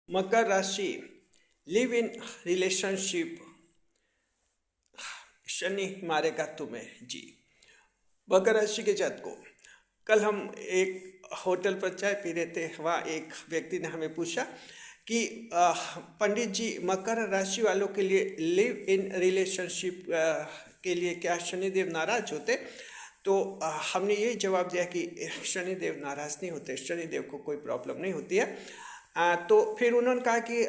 मकर राशि live in relationship, Shani मारेगा तुम्हें जी। मकर राशि के जातकों, कल हम एक होटल पर चाय पी रहे थे। वहाँ एक व्यक्ति ने हमें पूछा कि पंडित जी, मकर राशि वालों के लिए लिव इन रिलेशनशिप के लिए क्या शनिदेव नाराज होते? तो हमने ये जवाब दिया कि शनिदेव नाराज नहीं होते, शनिदेव को कोई प्रॉब्लम नहीं होती है। तो फिर उन्होंने कहा कि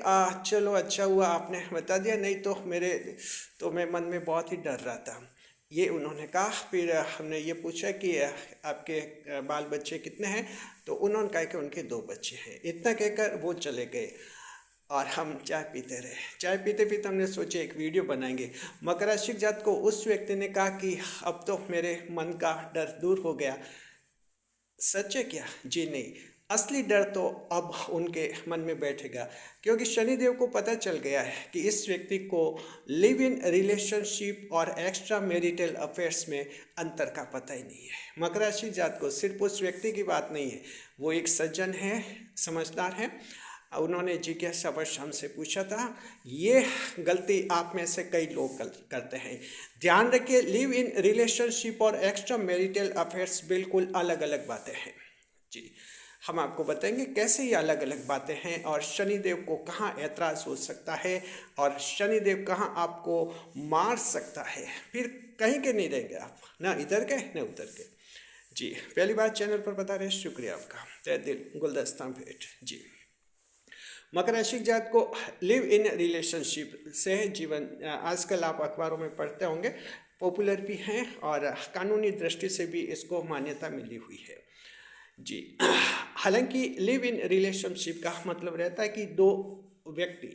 चलो अच्छा हुआ आपने बता दिया, नहीं तो मैं मन में बहुत ही डर रहा था, ये उन्होंने कहा। फिर हमने ये पूछा कि आपके बाल बच्चे कितने हैं? तो उन्होंने कहा कि उनके 2 बच्चे हैं। इतना कहकर वो चले गए और हम चाय पीते रहे। चाय पीते पीते हमने सोचे एक वीडियो बनाएंगे। मकर राशि जात को उस व्यक्ति ने कहा कि अब तो मेरे मन का डर दूर हो गया। सच है क्या? जी नहीं, असली डर तो अब उनके मन में बैठेगा, क्योंकि शनिदेव को पता चल गया है कि इस व्यक्ति को लिव इन रिलेशनशिप और एक्स्ट्रा मैरिटल अफेयर्स में अंतर का पता ही नहीं है। मकर राशि जात को सिर्फ उस व्यक्ति की बात नहीं है, वो एक सज्जन है, समझदार है। उन्होंने जिज्ञासावश हमसे पूछा था। ये गलती आप में से कई लोग करते हैं। ध्यान रखिए, लिव इन रिलेशनशिप और एक्स्ट्रा मैरिटल अफेयर्स बिल्कुल अलग अलग बातें हैं जी। हम आपको बताएंगे कैसे ये अलग अलग बातें हैं और शनिदेव को कहाँ ऐतराज हो सकता है और शनिदेव कहाँ आपको मार सकता है। फिर कहीं के नहीं रहेंगे आप, ना इधर के ना उधर के जी। पहली बार चैनल पर बता रहे, शुक्रिया आपका, तहे दिल गुलदस्ता भेंट जी। मकर राशि जात को लिव इन रिलेशनशिप से जीवन, आजकल आप अखबारों में पढ़ते होंगे, पॉपुलर भी हैं और कानूनी दृष्टि से भी इसको मान्यता मिली हुई है जी। हालांकि लिव इन रिलेशनशिप का मतलब रहता है कि 2 व्यक्ति,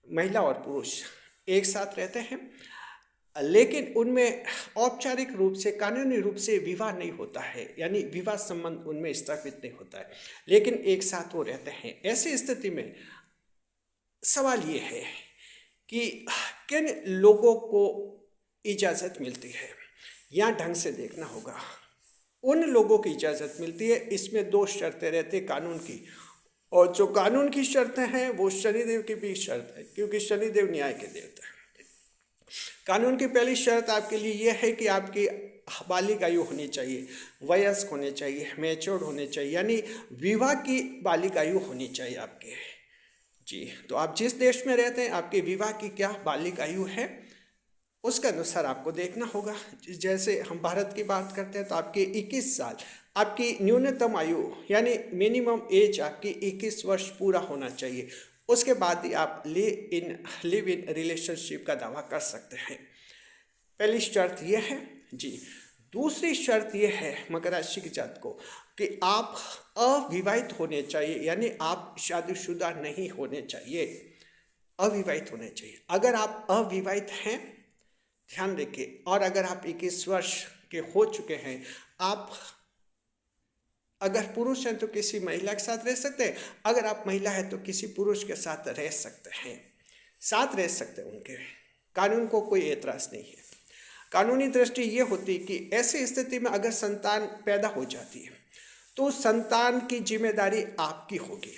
महिला और पुरुष, एक साथ रहते हैं, लेकिन उनमें औपचारिक रूप से, कानूनी रूप से विवाह नहीं होता है, यानी विवाह संबंध उनमें स्थापित नहीं होता है, लेकिन एक साथ वो रहते हैं। ऐसी स्थिति में सवाल ये है कि किन लोगों को इजाज़त मिलती है, या ढंग से देखना होगा। उन लोगों की इजाज़त मिलती है, इसमें 2 शर्तें रहती है कानून की, और जो कानून की शर्तें हैं वो शनिदेव की भी शर्त है, क्योंकि शनिदेव न्याय के देवता है। कानून की पहली शर्त आपके लिए यह है कि आपकी बालिग आयु होनी चाहिए, वयस्क होने चाहिए, मैच्योर्ड होने चाहिए, यानी विवाह की बालिग आयु होनी चाहिए आपके जी। तो आप जिस देश में रहते हैं, आपके विवाह की क्या बालिग आयु है, उसके अनुसार आपको देखना होगा। जैसे हम भारत की बात करते हैं तो आपके 21 साल आपकी न्यूनतम आयु, यानी मिनिमम एज आपकी 21 वर्ष पूरा होना चाहिए। उसके बाद ही आप लिव इन रिलेशनशिप का दावा कर सकते हैं। पहली शर्त यह है जी। दूसरी शर्त यह है मकर राशि की जात को कि आप अविवाहित होने चाहिए, यानी आप शादीशुदा नहीं होने चाहिए, अविवाहित होने चाहिए। अगर आप अविवाहित हैं, ध्यान रखिए, और अगर आप 21 वर्ष के हो चुके हैं, आप अगर पुरुष हैं तो किसी महिला के साथ रह सकते हैं, अगर आप महिला हैं तो किसी पुरुष के साथ रह सकते हैं, साथ रह सकते हैं उनके। कानून को कोई एतराज़ नहीं है। कानूनी दृष्टि ये होती कि ऐसी स्थिति में अगर संतान पैदा हो जाती है तो संतान की जिम्मेदारी आपकी होगी,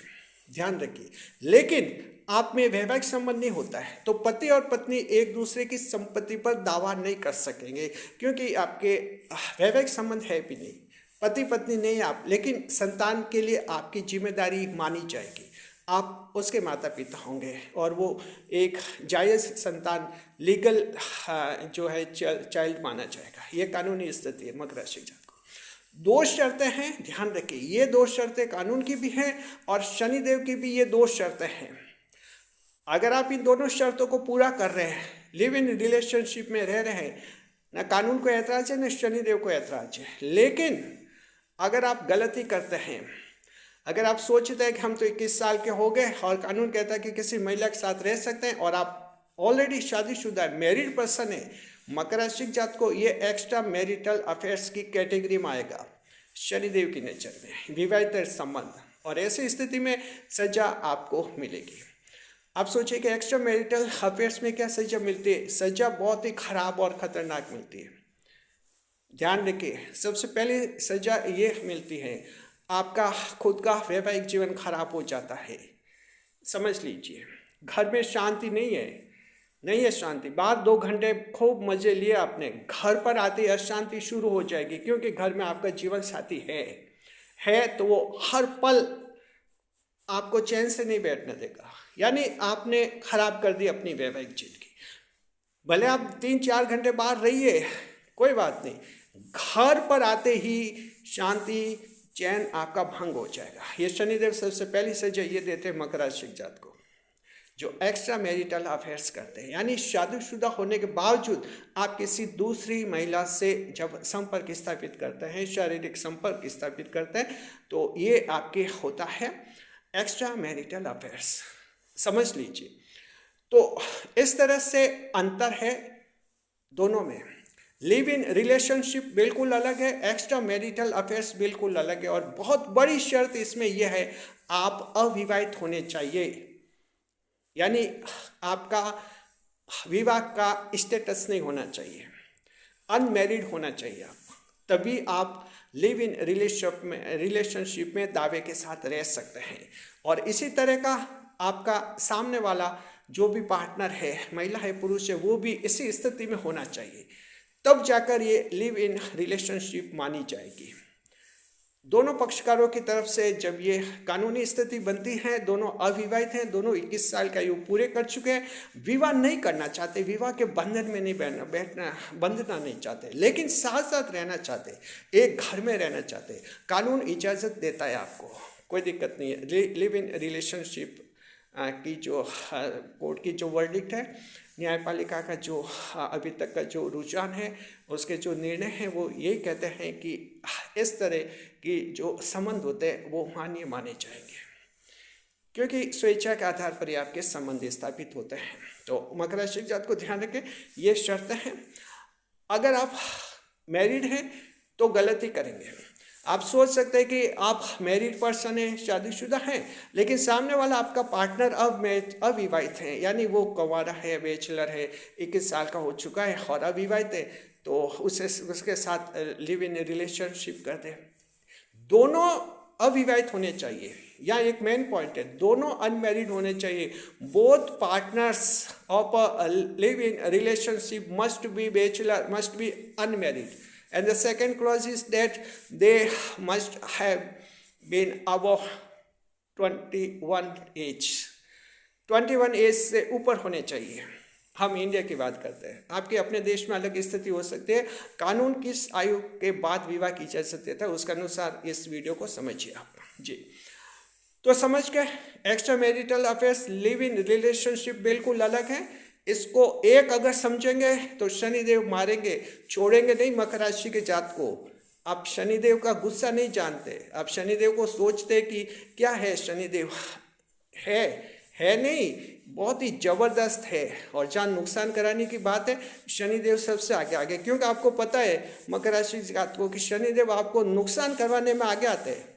ध्यान रखिए। लेकिन आप में वैवाहिक संबंध नहीं होता है तो पति और पत्नी एक दूसरे की संपत्ति पर दावा नहीं कर सकेंगे, क्योंकि आपके वैवाहिक संबंध है भी नहीं, पति पत्नी नहीं आप, लेकिन संतान के लिए आपकी जिम्मेदारी मानी जाएगी। आप उसके माता पिता होंगे और वो एक जायज़ संतान, लीगल जो है चाइल्ड माना जाएगा। ये कानूनी स्थिति है मकर राशि जात को। 2 शर्तें हैं, ध्यान रखिए, ये 2 शर्तें कानून की भी हैं और शनिदेव की भी ये 2 शर्तें हैं। अगर आप इन दोनों शर्तों को पूरा कर रहे हैं, लिव इन रिलेशनशिप में रह रहे हैं, ना कानून को ऐतराज है, ना शनिदेव को ऐतराज है। लेकिन अगर आप गलती करते हैं, अगर आप सोचते हैं कि हम तो 21 साल के हो गए और कानून कहता है कि किसी महिला के साथ रह सकते हैं, और आप ऑलरेडी शादीशुदा मैरिड पर्सन है, मकर राशि जात को ये एक्स्ट्रा मैरिटल अफेयर्स की कैटेगरी में आएगा शनिदेव की नज़र में, विवाहित संबंध, और ऐसी स्थिति में सजा आपको मिलेगी। आप सोचिए कि एक्स्ट्रा मैरिटल अफेयर्स में क्या सजा मिलती है? सजा बहुत ही खराब और खतरनाक मिलती है। ध्यान रखिए, सबसे पहले सजा ये मिलती है, आपका खुद का वैवाहिक जीवन खराब हो जाता है। समझ लीजिए, घर में शांति नहीं है शांति। बाहर 2 घंटे खूब मजे लिए आपने, घर पर आते ही अशांति शुरू हो जाएगी, क्योंकि घर में आपका जीवन साथी है तो वो हर पल आपको चैन से नहीं बैठने देगा। यानी आपने खराब कर दी अपनी वैवाहिक जिंदगी। भले आप 3-4 घंटे बाहर रहिए, कोई बात नहीं, घर पर आते ही शांति चैन आपका भंग हो जाएगा। ये शनिदेव सबसे पहली सजा ये देते हैं मकर राशि जात को, जो एक्स्ट्रा मैरिटल अफेयर्स करते हैं। यानी शादीशुदा होने के बावजूद आप किसी दूसरी महिला से जब संपर्क स्थापित करते हैं, शारीरिक संपर्क स्थापित करते हैं, तो ये आपके होता है एक्स्ट्रा मैरिटल अफेयर्स, समझ लीजिए। तो इस तरह से अंतर है दोनों में। लिव इन रिलेशनशिप बिल्कुल अलग है, एक्स्ट्रा मैरिटल अफेयर्स बिल्कुल अलग है। और बहुत बड़ी शर्त इसमें यह है, आप अविवाहित होने चाहिए। यानी आपका विवाह का स्टेटस नहीं होना चाहिए, अनमैरिड होना चाहिए आप, तभी आप लिव इन रिलेशनशिप में दावे के साथ रह सकते हैं। और इसी तरह का आपका सामने वाला जो भी पार्टनर है, महिला है पुरुष है, वो भी इसी स्थिति में होना चाहिए, तब जाकर ये लिव इन रिलेशनशिप मानी जाएगी। दोनों पक्षकारों की तरफ से जब ये कानूनी स्थिति बनती है, दोनों अविवाहित हैं, दोनों 21 साल का आयु पूरे कर चुके हैं, विवाह नहीं करना चाहते, विवाह के बंधन में नहीं बंधना नहीं चाहते, लेकिन साथ साथ रहना चाहते, एक घर में रहना चाहते, कानून इजाज़त देता है आपको, कोई दिक्कत नहीं है। लिव इन रिलेशनशिप की जो कोर्ट की जो वर्डिक्ट है, न्यायपालिका का जो अभी तक का जो रुझान है, उसके जो निर्णय हैं, वो यही कहते हैं कि इस तरह की जो संबंध होते हैं वो मान्य माने जाएंगे, क्योंकि स्वेच्छा के आधार पर ही आपके संबंध स्थापित होते हैं। तो मकर राशि जात को ध्यान रखें, ये शर्त है। अगर आप मैरिड हैं तो गलती करेंगे। आप सोच सकते हैं कि आप मैरिड पर्सन हैं, शादीशुदा हैं, लेकिन सामने वाला आपका पार्टनर अविवाहित है, यानी वो कुंवारा है, बैचलर है, 21 साल का हो चुका है और अविवाहित है, तो उसके साथ लिव इन रिलेशनशिप कर दे। दोनों अविवाहित होने चाहिए, या एक मेन पॉइंट है, दोनों अनमैरिड होने चाहिए। Both partners of a live in relationship must be bachelor, must be unmarried. And the second clause is that they must have been above 21 age. 21 as से ऊपर होने चाहिए। हम इंडिया की बात करते हैं, आपके अपने देश में अलग स्थिति हो सकती है। कानून किस आयु के बाद विवाह की इजाजत देता है, उसके अनुसार इस वीडियो को समझिए आप जी। तो समझ गए, extra marital affairs, live in relationship बिल्कुल अलग है। इसको एक अगर समझेंगे तो शनिदेव मारेंगे, छोड़ेंगे नहीं मकर राशि के जात को। आप शनिदेव का गुस्सा नहीं जानते, आप शनिदेव को सोचते कि क्या है, शनिदेव है नहीं, बहुत ही जबरदस्त है। और जहाँ नुकसान कराने की बात है, शनिदेव सबसे आगे, क्योंकि आपको पता है मकर राशि के जात को कि शनिदेव आपको नुकसान करवाने में आगे आते हैं।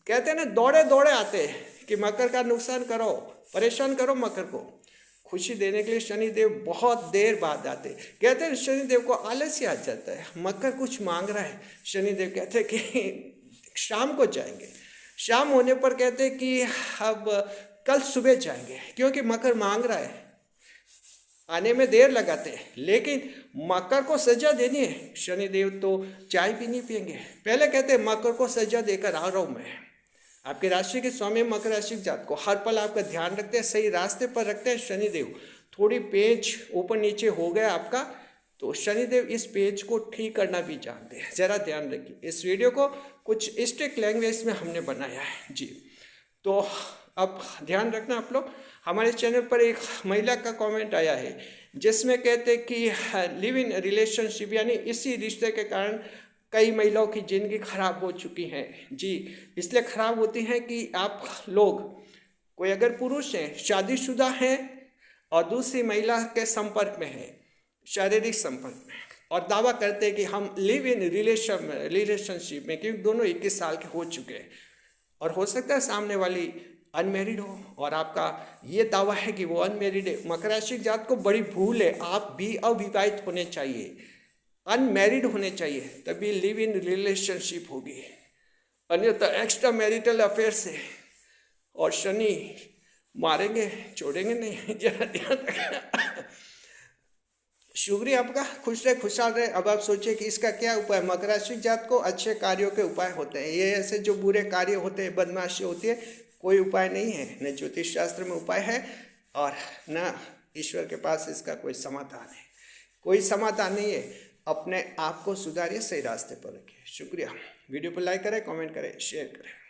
कहते हैं ना, दौड़े दौड़े आते हैं कि मकर का नुकसान करो, परेशान करो मकर को। खुशी देने के लिए शनिदेव बहुत देर बाद आते। कहते हैं शनिदेव को आलस्य आ जाता है, मकर कुछ मांग रहा है, शनिदेव कहते हैं कि शाम को जाएंगे। शाम होने पर कहते हैं कि अब कल सुबह जाएंगे, क्योंकि मकर मांग रहा है, आने में देर लगाते हैं। लेकिन मकर को सजा देनी है, शनिदेव तो चाय भी नहीं पियेंगे। पहले कहते हैं मकर को सजा देकर आ रहा हूँ मैं। आपके राशि के स्वामी मकर राशि जात को हर पल आपका ध्यान रखते हैं, सही रास्ते पर रखते हैं शनिदेव। थोड़ी पेज ऊपर नीचे हो गया आपका, तो शनिदेव इस पेज को ठीक करना भी जानते हैं, ज़रा ध्यान रखिए। इस वीडियो को कुछ स्ट्रिक्ट लैंग्वेज में हमने बनाया है जी। तो अब ध्यान रखना आप लोग। हमारे चैनल पर एक महिला का कमेंट आया है जिसमें कहते कि लिव इन रिलेशनशिप, यानी इसी रिश्ते के कारण कई महिलाओं की ज़िंदगी खराब हो चुकी है जी। इसलिए खराब होती है कि आप लोग, कोई अगर पुरुष हैं, शादीशुदा हैं और दूसरी महिला के संपर्क में है, शारीरिक संपर्क में, और दावा करते हैं कि हम लिव इन रिलेशनशिप में, क्योंकि दोनों 21 साल के हो चुके हैं, और हो सकता है सामने वाली अनमेरिड हो और आपका ये दावा है कि वो अनमेरिड है। मकर राशि जात को बड़ी भूल है, आप भी अविवाहित होने चाहिए, अनमैरिड होने चाहिए, तभी लिव इन रिलेशनशिप होगी। अन्यथा एक्स्ट्रा मैरिटल अफेयर से और शनि मारेंगे छोड़ेंगे नहीं। जरा ध्यान रखना। शुक्रिया आपका, खुश रहे खुशहाल रहे। अब आप सोचिए कि इसका क्या उपाय। मकर राशि जात को अच्छे कार्यों के उपाय होते हैं, ये ऐसे जो बुरे कार्य होते हैं, बदमाशी होती है, कोई उपाय नहीं है। न ज्योतिष शास्त्र में उपाय है और न ईश्वर के पास इसका कोई समाधान है। कोई समाधान नहीं है। अपने आप को सुधारिए, सही रास्ते पर रखिए। शुक्रिया। वीडियो को लाइक करें, कमेंट करें, शेयर करें।